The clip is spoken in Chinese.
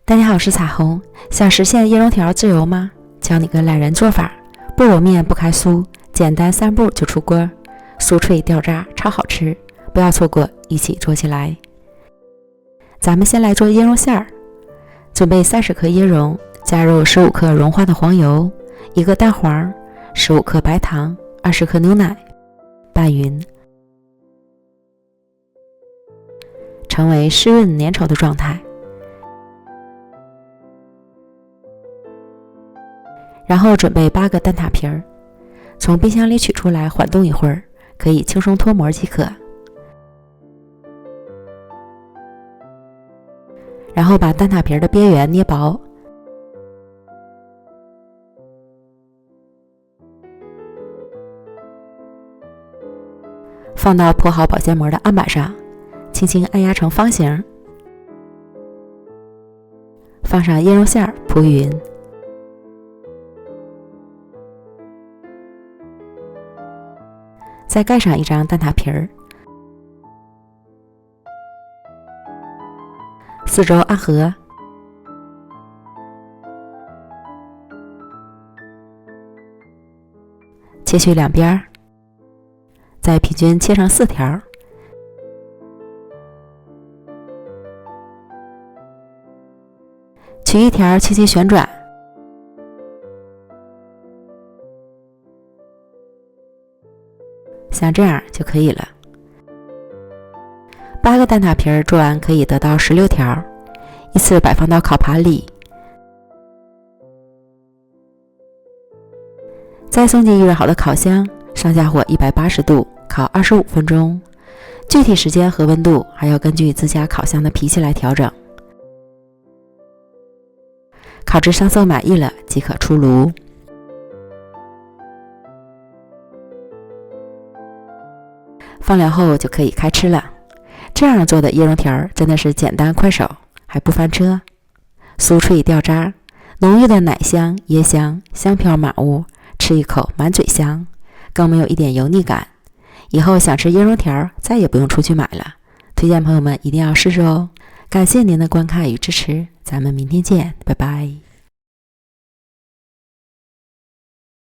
大家好，我是彩虹。想实现椰蓉条自由吗？教你个懒人做法，不揉面不开酥，简单3步就出锅，酥脆掉渣，超好吃！不要错过，一起做起来。咱们先来做椰蓉馅儿，准备30克椰蓉，加入15克融化的黄油，1个蛋黄，15克白糖，20克牛奶，拌匀，成为湿润粘稠的状态。然后准备8个蛋挞皮儿，从冰箱里取出来缓冻一会儿，可以轻松脱模即可。然后把蛋挞皮儿的边缘捏薄，放到铺好保鲜膜的案板上，轻轻按压成方形，放上椰蓉馅儿铺匀。再盖上一张蛋挞皮儿，四周按合，切去两边，再平均切成4条，取一条轻轻旋转，像这样就可以了。8个蛋挞皮儿做完可以得到16条，依次摆放到烤盘里，再送进预热好的烤箱，上下火180度烤25分钟。具体时间和温度还要根据自家烤箱的脾气来调整。烤至上色满意了即可出炉。放凉后就可以开吃了。这样做的椰蓉条真的是简单快手，还不翻车，酥脆掉渣，浓郁的奶香、椰香，香飘满屋，吃一口满嘴香，更没有一点油腻感。以后想吃椰蓉条再也不用出去买了，推荐朋友们一定要试试哦。感谢您的观看与支持，咱们明天见，拜拜。